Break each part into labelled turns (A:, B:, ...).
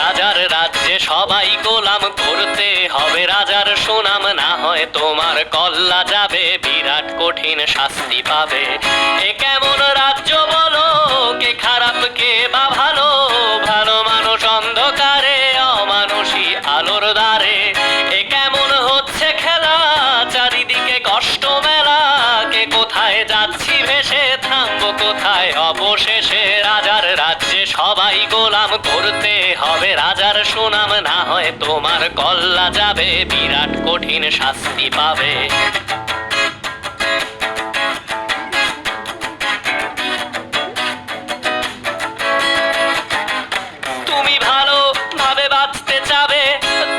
A: রাজার রাজ্যে সবাই গোলাম, করতে হবে রাজার সুনাম, না হয় তোমার কল্লা যাবে, বিরাট কঠিন শাস্তি পাবে। এ কেমন রাজ্য বলো, কে খারাপ কে বা ভালো, ভালো মানুষ অন্ধকারে, অমানুষী আলোর দ্বারে। এ কেমন হচ্ছে খেলা, চারিদিকে কষ্ট মেলা, কে কোথায় যাচ্ছি ভেসে, থামবো কোথায় অবশেষে। রাজার রাজ্যে সবাই গোলাম, করতে হবে রাজার সুনাম, না হয় তোমার কল্লা যাবে, বিরাট কঠিন শাস্তি পাবে। তুমি ভালো ভাবে বাঁচতে চাবে,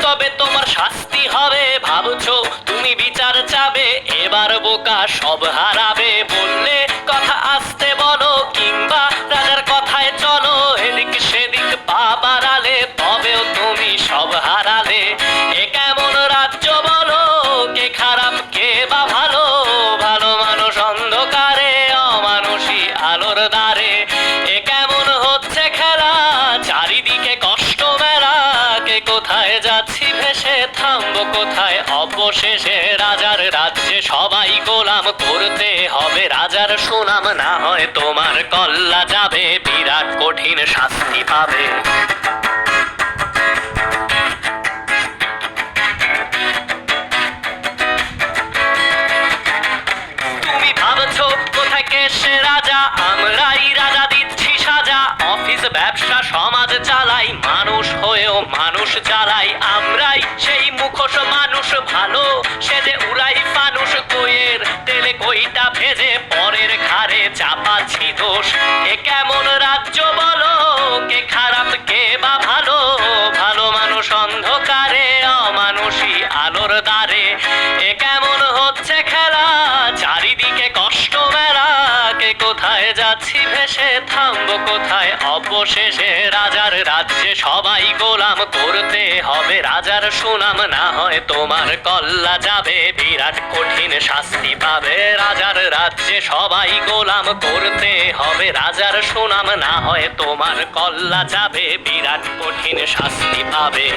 A: তবে তোমার শাস্তি হবে। ভাবছো তুমি বিচার চাবে, এবার বোকা সব হারাবে। বললে কথা আস্তে বলো, কিংবা রাজার কথায় চলো, এদিক সেদিক পা বাড়ালে তবেও তুমি সব হারালে। এ কেমন রাজ্য বলো, কে খারাপ কে বা ভালো, ভালো মানুষ অন্ধকারে, অমানুষী আলোর দ্বারে। এ কেমন হচ্ছে খেলা, চারিদিকে কষ্ট মেলা, কে কোথায় যাচ্ছি ভেসে, থামবো কোথায় অবশেষে। রাজার রাজ্যে সবাই গোলাম, করতে হবে রাজার সুনাম, না হয় তোমার কল্লা যাবে, বিরাট কঠিন শাস্তি পাবে। তুমি ভাবছো কোথায় কে সে রাজা, আমরাই রাজা দিচ্ছি সাজা। অফিস ব্যবসা সমাজ চালাই, মানুষ হয়েও মানুষ জ্বালাই। আমরাই সেই মুখোশ মানুষ ভালো, সেজে উড়াই ফানুষ। কইয়ের তেলে কইটা ভেজে পরের ঘাড়ে চাপাচ্ছি দোষ। এ কেমন রাজ্য বলো, কে খারাপ কে বা ভালো, ভালো মানুষ অন্ধকারে, অমানুষী আলোর দ্বারে। এ কেমন হচ্ছে খেলা, চারিদিকে কষ্ট মেলা, কে কোথায় যাচ্ছি ভেসে, থামবো কোথায় অবশেষে। রাজার রাজ্যে সবাই গোলাম, করতে হবে রাজার সুনাম, না হয় তোমার কল্লা যাবে, বিরাট কঠিন শাস্তি পাবে। রাজার রাজ্যে সবাই গোলাম, করতে হবে রাজার সুনাম, না হয় তোমার কল্লা যাবে, বিরাট কঠিন শাস্তি পাবে।